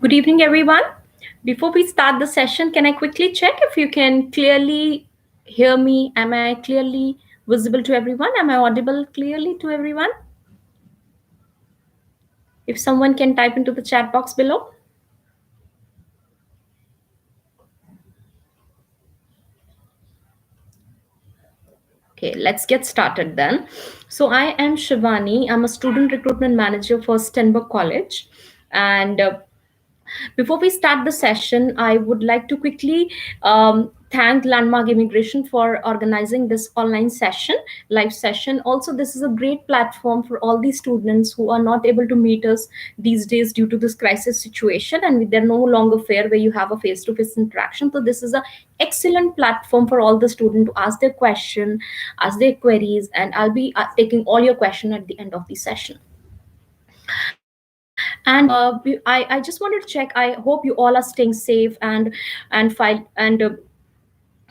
Good evening, everyone. Before we start the session, can I quickly check if you can clearly hear me? Am I clearly visible to everyone? Am I audible clearly to everyone? If someone can type into the chat box below. Okay, let's get started then. So I am Shivani. I'm a student recruitment manager for Stenberg College. And before we start the session, I would like to quickly thank Landmark Immigration for organizing this online session, live session. Also, this is a great platform for all these students who are not able to meet us these days due to this crisis situation, and they're no longer fair where you have a face-to-face interaction. So this is a excellent platform for all the students to ask their question, ask their queries, and I'll be taking all your question at the end of the session. And I just wanted to check. I hope you all are staying safe and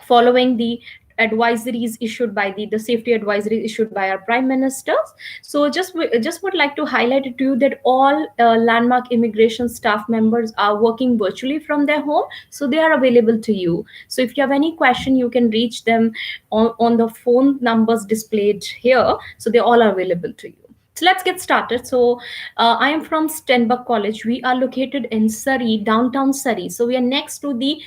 following the advisories issued by the safety advisories issued by our prime ministers. So just would like to highlight it to you that all landmark immigration staff members are working virtually from their home, so they are available to you. So if you have any question, you can reach them on the phone numbers displayed here, so they all are available to you. So let's get started. So I am from Stenberg College. We are located in Surrey, downtown Surrey. So we are next to the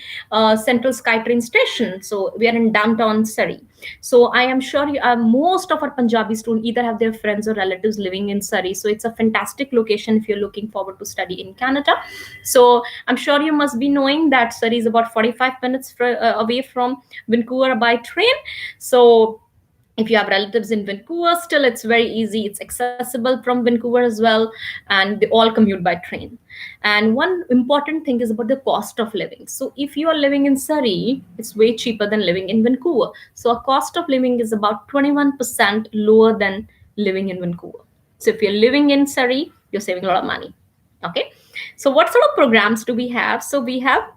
Central SkyTrain station. So we are in downtown Surrey. So I am sure most of our Punjabi students either have their friends or relatives living in Surrey. So it's a fantastic location if you're looking forward to study in Canada. So I'm sure you must be knowing that Surrey is about 45 minutes away from Vancouver by train. So if you have relatives in Vancouver, still it's very easy. It's accessible from Vancouver as well, and they all commute by train. And one important thing is about the cost of living. So if you are living in Surrey, it's way cheaper than living in Vancouver. So a cost of living is about 21% lower than living in Vancouver. So if you're living in Surrey, you're saving a lot of money. Okay. So what sort of programs do we have? So we have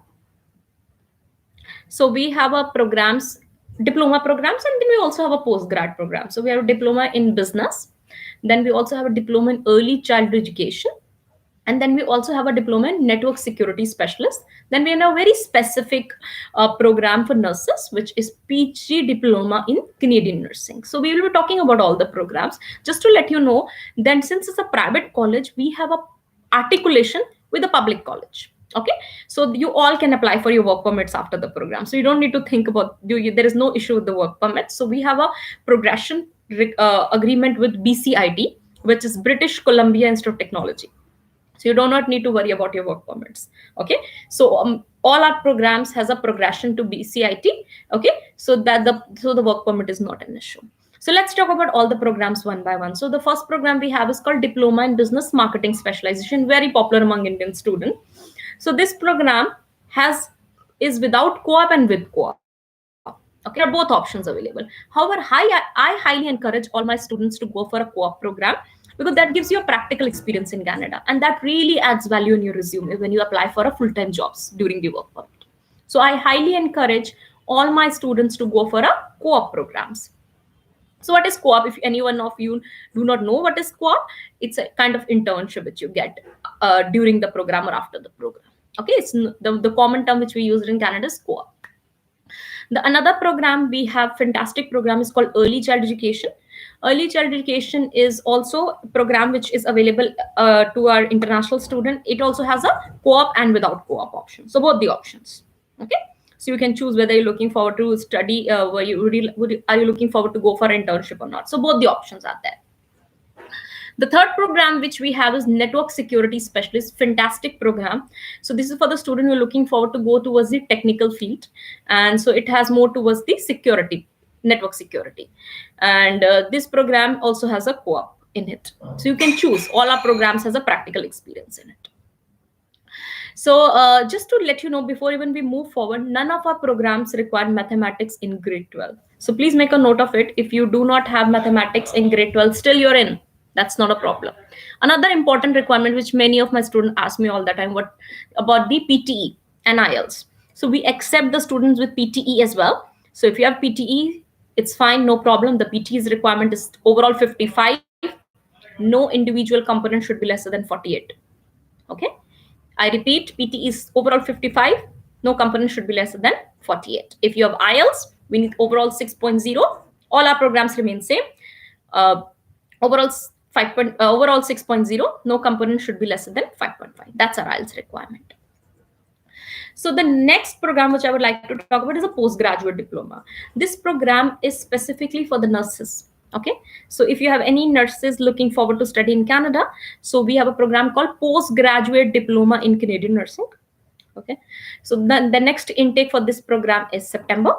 a programs, diploma programs, and then we also have a post grad program. So we have a diploma in business, then we also have a diploma in early child education, and then we also have a diploma in network security specialist. Then we have a very specific program for nurses, which is PG diploma in Canadian nursing. So we will be talking about all the programs. Just to let you know, then since it's a private college, we have a articulation with a public college. Okay, so you all can apply for your work permits after the program. So you don't need to think about there is no issue with the work permit. So we have a progression agreement with BCIT, which is British Columbia Institute of Technology. So you do not need to worry about your work permits. Okay, so all our programs has a progression to BCIT. Okay, so the work permit is not an issue. So let's talk about all the programs one by one. So the first program we have is called Diploma in Business Marketing Specialization, very popular among Indian students. So this program is without co-op and with co-op. Okay, there are both options available. However, I highly encourage all my students to go for a co-op program, because that gives you a practical experience in Canada, and that really adds value in your resume when you apply for a full-time jobs during the work permit. So I highly encourage all my students to go for a co-op programs. So what is co-op? If anyone of you do not know what is co-op, it's a kind of internship which you get during the program or after the program. Okay, it's the common term which we use in Canada is co-op. The another program we have, fantastic program, is called Early Child Education. Early Child Education is also a program which is available to our international student. It also has a co-op and without co-op option. So both the options. Okay. So you can choose whether you're looking forward to study, are you looking forward to go for an internship or not. So both the options are there. The third program which we have is Network Security Specialist, fantastic program. So this is for the student who are looking forward to go towards the technical field. And so it has more towards the security, network security. And this program also has a co-op in it. So you can choose. All our programs has a practical experience in it. So just to let you know, before even we move forward, none of our programs require mathematics in grade 12. So please make a note of it. If you do not have mathematics in grade 12, still you're in. That's not a problem. Another important requirement, which many of my students ask me all the time, what about the PTE and IELTS? So we accept the students with PTE as well. So if you have PTE, it's fine, no problem. The PTE's requirement is overall 55. No individual component should be lesser than 48. Okay. I repeat, PT is overall 55. No component should be less than 48. If you have IELTS, we need overall 6.0. All our programs remain same. Uh, overall 6.0. No component should be less than 5.5. That's our IELTS requirement. So the next program which I would like to talk about is a postgraduate diploma. This program is specifically for the nurses. Okay, so if you have any nurses looking forward to study in Canada, so we have a program called postgraduate diploma in Canadian nursing. Okay, so the next intake for this program is September.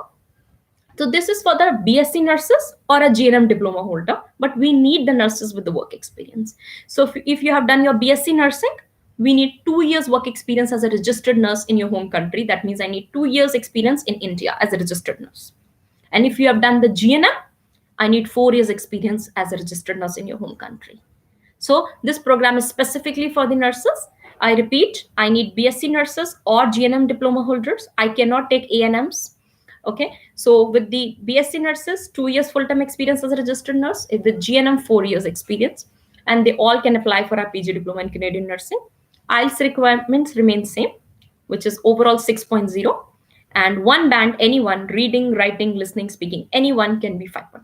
So this is for the BSc nurses or a GNM diploma holder, but we need the nurses with the work experience. So if you have done your BSc nursing, we need 2 years work experience as a registered nurse in your home country. That means I need 2 years experience in India as a registered nurse. And if you have done the GNM, I need 4 years experience as a registered nurse in your home country. So this program is specifically for the nurses. I repeat, I need BSc nurses or GNM diploma holders. I cannot take ANMs. Okay, so with the BSc nurses, 2 years full-time experience as a registered nurse, with GNM 4 years experience, and they all can apply for our PG diploma in Canadian nursing. IELTS requirements remain same, which is overall 6.0, and one band, anyone, reading, writing, listening, speaking, anyone can be 5.5.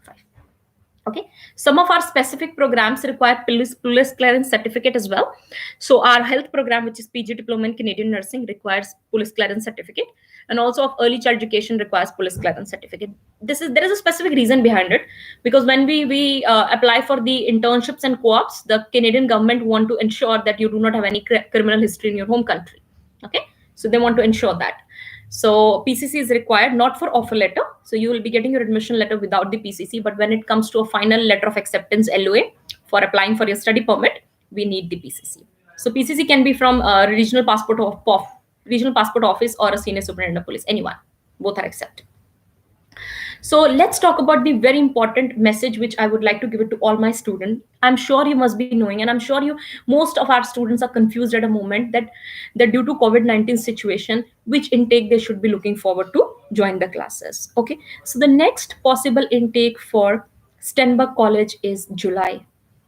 Okay, some of our specific programs require police clearance certificate as well. So our health program, which is PG diploma in Canadian nursing, requires police clearance certificate, and also of early child education requires police clearance certificate. There is a specific reason behind it, because when we apply for the internships and co-ops, the Canadian government want to ensure that you do not have any criminal history in your home country. Okay, so they want to ensure that. So PCC is required, not for offer letter. So you will be getting your admission letter without the PCC. But when it comes to a final letter of acceptance, LOA, for applying for your study permit, we need the PCC. So PCC can be from a regional passport office or a senior superintendent of police, anyone. Both are accepted. So let's talk about the very important message which I would like to give it to all my students. I'm sure you must be knowing, and I'm sure most of our students are confused at a moment that due to COVID-19 situation, which intake they should be looking forward to join the classes. Okay, so the next possible intake for Stenberg College is July.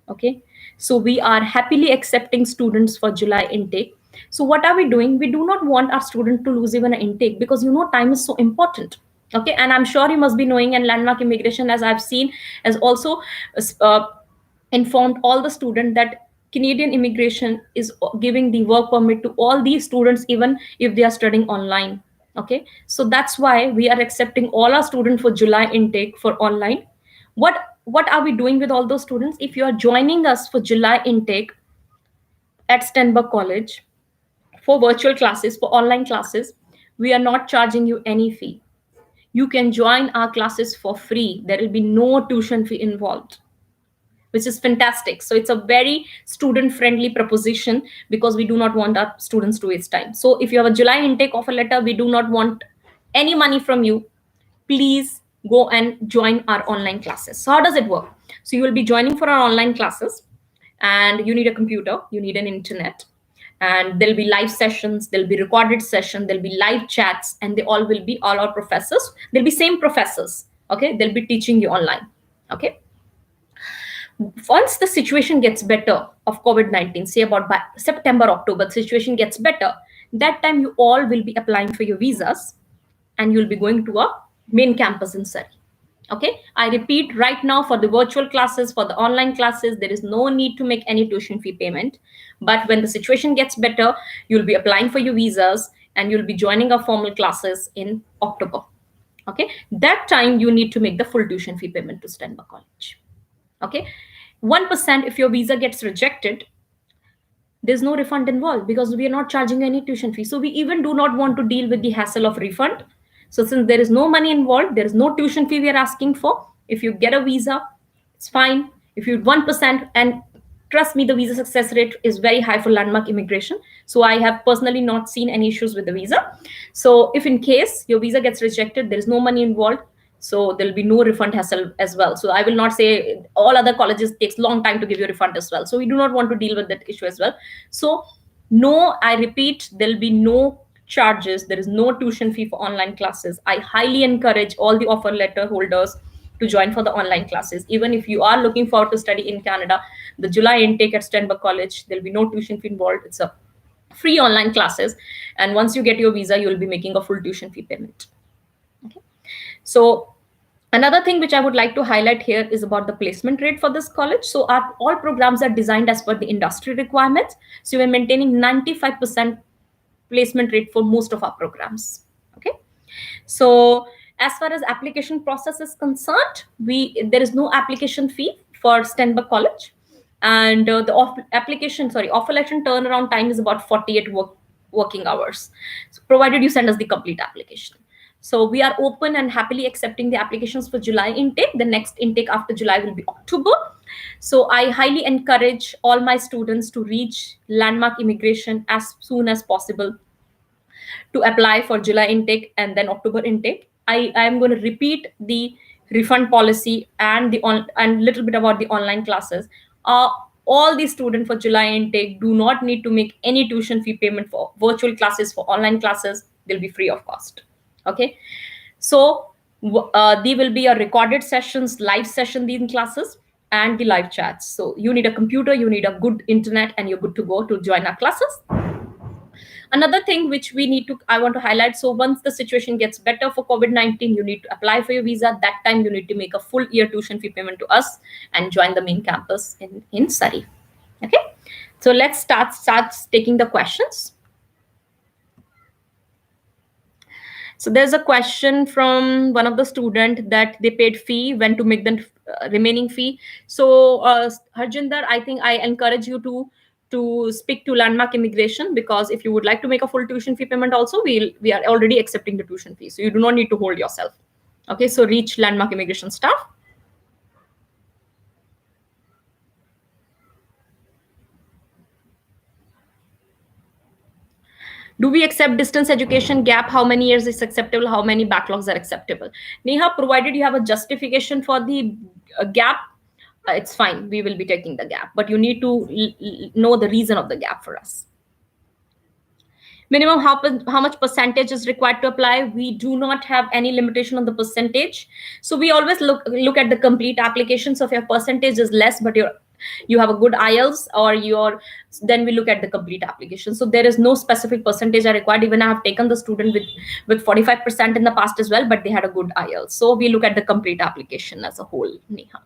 Okay, so we are happily accepting students for July intake. So what are we doing? We do not want our student to lose even an intake, because time is so important. Okay, and I'm sure you must be knowing, and Landmark Immigration, as I've seen, has also informed all the students that Canadian immigration is giving the work permit to all these students, even if they are studying online. Okay, so that's why we are accepting all our students for July intake for online. What are we doing with all those students? If you are joining us for July intake at Stenberg College for virtual classes, for online classes, we are not charging you any fee. You can join our classes for free. There will be no tuition fee involved, which is fantastic. So it's a very student-friendly proposition, because we do not want our students to waste time. So if you have a July intake offer letter, we do not want any money from you. Please go and join our online classes. So how does it work? So you will be joining for our online classes, and you need a computer, you need an internet, and there'll be live sessions, there'll be recorded session, there'll be live chats, and they all will be all our professors. There'll be same professors. Okay, they'll be teaching you online. Okay, once the situation gets better of COVID-19, say about by September, October, the situation gets better, that time you all will be applying for your visas, and you'll be going to a main campus in Surrey. Okay, I repeat, right now for the virtual classes, for the online classes, there is no need to make any tuition fee payment. But when the situation gets better, you'll be applying for your visas, and you'll be joining our formal classes in October. Okay, that time you need to make the full tuition fee payment to Stenberg College. Okay, 1% if your visa gets rejected, there's no refund involved, because we are not charging any tuition fee. So we even do not want to deal with the hassle of refund. So since there is no money involved, there is no tuition fee we are asking for. If you get a visa, it's fine. If you 1%, and trust me, the visa success rate is very high for Landmark Immigration. So I have personally not seen any issues with the visa. So if in case your visa gets rejected, there is no money involved, so there'll be no refund hassle as well. So I will not say all other colleges takes long time to give you refund as well. So we do not want to deal with that issue as well. So no, I repeat, there'll be no charges. There is no tuition fee for online classes. I highly encourage all the offer letter holders to join for the online classes. Even if you are looking forward to study in Canada, the July intake at Stenberg College, there'll be no tuition fee involved. It's a free online classes, and once you get your visa, you will be making a full tuition fee payment. Okay. So another thing which I would like to highlight here is about the placement rate for this college. So our all programs are designed as per the industry requirements. So we're maintaining 95% placement rate for most of our programs. Okay. So as far as application process is concerned, there is no application fee for Stenberg College, and the offer letter turnaround time is about 48 working hours, so provided you send us the complete application. So we are open and happily accepting the applications for July intake. The next intake after July will be October. So I highly encourage all my students to reach Landmark Immigration as soon as possible to apply for July intake and then October intake. I am going to repeat the refund policy and and little bit about the online classes. All the students for July intake do not need to make any tuition fee payment for virtual classes. For online classes, they'll be free of cost. Okay, so there will be a recorded sessions, live session in classes, and the live chats. So you need a computer, you need a good internet, and you're good to go to join our classes. Another thing which I want to highlight, so once the situation gets better for COVID-19, you need to apply for your visa. That time you need to make a full year tuition fee payment to us and join the main campus in Surrey. Okay, so let's start taking the questions. So there's a question from one of the student that they paid fee, when to make the remaining fee. So Harjinder, I think I encourage you to speak to Landmark Immigration, because if you would like to make a full tuition fee payment also, we are already accepting the tuition fee. So you do not need to hold yourself. Okay, so reach Landmark Immigration staff. Do we accept distance education gap? How many years is acceptable? How many backlogs are acceptable? Neha, provided you have a justification for the gap, it's fine. We will be taking the gap, but you need to know the reason of the gap for us. Minimum how much percentage is required to apply? We do not have any limitation on the percentage. So we always look at the complete application. So if your percentage is less, but you have a good IELTS, then we look at the complete application. So there is no specific percentage are required. Even I have taken the student with 45% in the past as well, but they had a good IELTS. So we look at the complete application as a whole, Neha.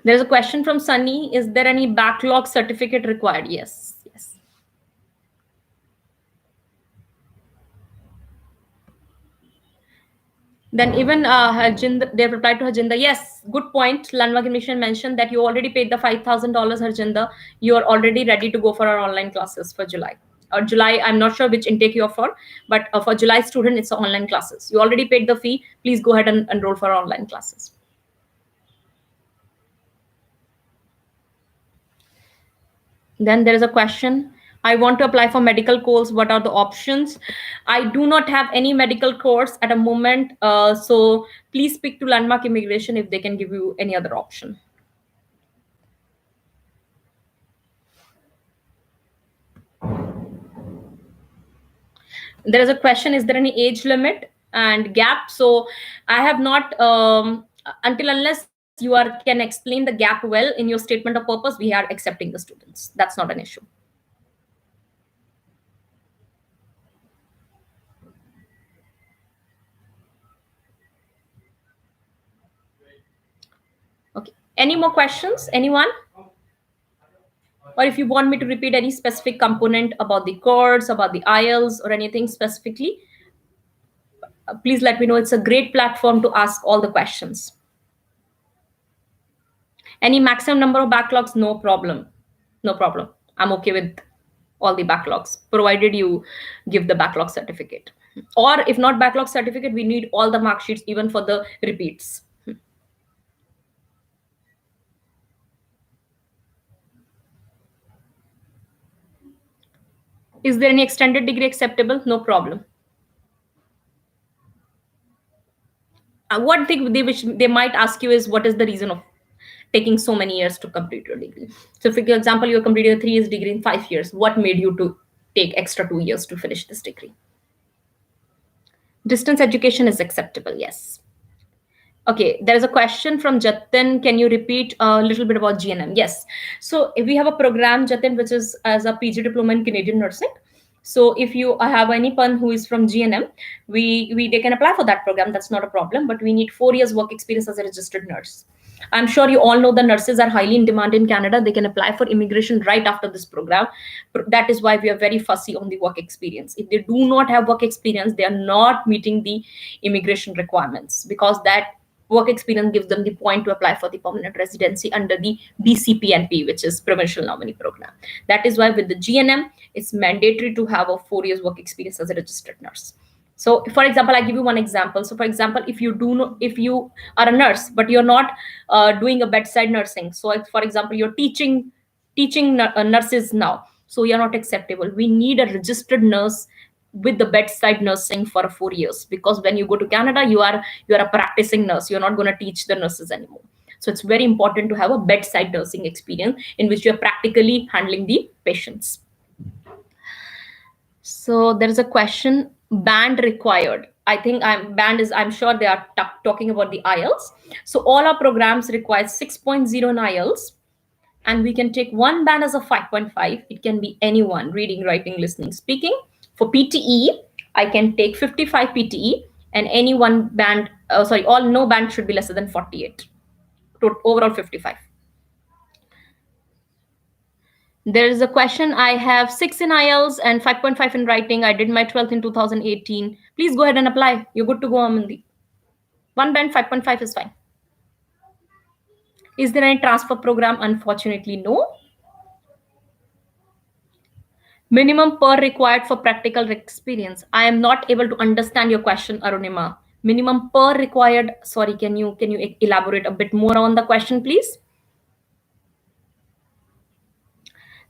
There's a question from Sunny. Is there any backlog certificate required? Yes. Then even Harjinder, they replied to Harjinder, yes, good point. Landmark Mission mentioned that you already paid the $5,000, Harjinder. You are already ready to go for our online classes for July. Or July, I'm not sure which intake you're for, but for July student, it's online classes. You already paid the fee. Please go ahead and enroll for our online classes. Then there is a question. I want to apply for medical course. What are the options? I do not have any medical course at a moment. So please speak to Landmark Immigration if they can give you any other option. There is a question, is there any age limit and gap? So I have not, until unless you can explain the gap well in your statement of purpose, we are accepting the students. That's not an issue. Okay. Any more questions? Anyone? Or if you want me to repeat any specific component about the course, about the IELTS, or anything specifically, please let me know. It's a great platform to ask all the questions. Any maximum number of backlogs? No problem. No problem. I'm okay with all the backlogs, provided you give the backlog certificate. Or if not backlog certificate, we need all the mark sheets, even for the repeats. Is there any extended degree acceptable? No problem. One thing they might ask you is, what is the reason of taking so many years to complete your degree? So for example, you're completing a 3 years degree in 5 years. What made you to take extra 2 years to finish this degree? Distance education is acceptable, yes. Okay, there is a question from Jatin. Can you repeat a little bit about GNM? Yes. So we have a program, Jatin, which is as a PG diploma in Canadian nursing. So if you have anyone who is from GNM, we they can apply for that program. That's not a problem. But we need 4 years work experience as a registered nurse. I'm sure you all know the nurses are highly in demand in Canada. They can apply for immigration right after this program. That is why we are very fussy on the work experience. If they do not have work experience, they are not meeting the immigration requirements, because that work experience gives them the point to apply for the permanent residency under the BCPNP, which is Provincial Nominee Program. That is why with the GNM, it's mandatory to have a 4 years work experience as a registered nurse. So, for example, I give you one example. So, for example, if you are a nurse but you're not doing a bedside nursing, so for example, you're teaching nurses now, so you're not acceptable. We need a registered nurse with the bedside nursing for 4 years, because when you go to Canada, you are a practicing nurse. You're not going to teach the nurses anymore. So it's very important to have a bedside nursing experience in which you're practically handling the patients. So there is a question, band required. I think I'm sure they are talking about the IELTS. So all our programs require 6.0 in IELTS, and we can take one band as a 5.5. It can be anyone: reading, writing, listening, speaking. For PTE, I can take 55 PTE, and any one band, all no band should be lesser than 48. Overall 55. There is a question. I have 6 in IELTS and 5.5 in writing. I did my 12th in 2018. Please go ahead and apply. You're good to go, Amandi. One band 5.5 is fine. Is there any transfer program? Unfortunately, no. Minimum per required for practical experience. I am not able to understand your question, Arunima. Minimum per required. Sorry, can you elaborate a bit more on the question, please?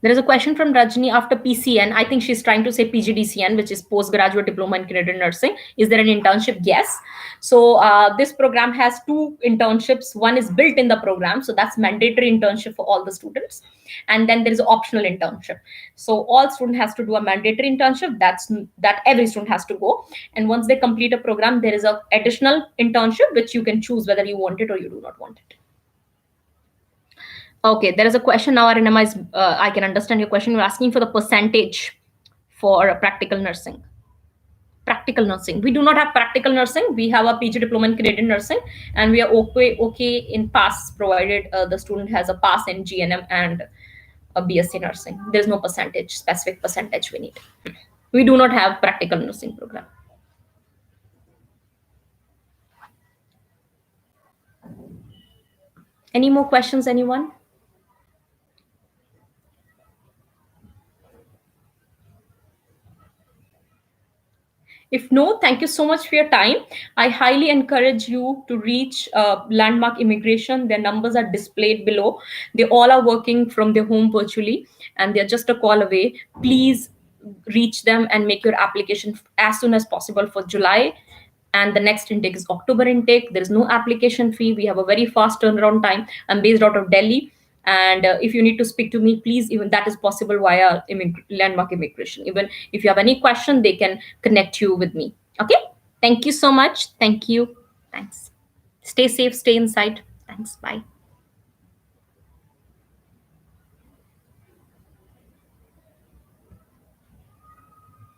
There is a question from Rajni after PCN. I think she's trying to say PGDCN, which is Postgraduate Diploma in Canadian Nursing. Is there an internship? Yes. So this program has 2 internships. One is built in the program, so that's mandatory internship for all the students. And then there is an optional internship. So all student has to do a mandatory internship. That every student has to go. And once they complete a program, there is an additional internship which you can choose whether you want it or you do not want it. Okay, there is a question now, Arinama. I can understand your question. You're asking for the percentage for practical nursing. Practical nursing. We do not have practical nursing. We have a PG diploma in Canadian nursing, and we are okay in pass, provided the student has a pass in GNM and a BSc nursing. There's no specific percentage we need. We do not have practical nursing program. Any more questions, anyone? If no, thank you so much for your time. I highly encourage you to reach Landmark Immigration. Their numbers are displayed below. They all are working from their home virtually, and they're just a call away. Please reach them and make your application as soon as possible for July. And the next intake is October intake. There is no application fee. We have a very fast turnaround time. I'm based out of Delhi. And if you need to speak to me, please, even that is possible via Landmark Immigration. Even if you have any question, they can connect you with me. Okay, thank you so much. Thank you. Thanks. Stay safe, stay inside. Thanks. Bye.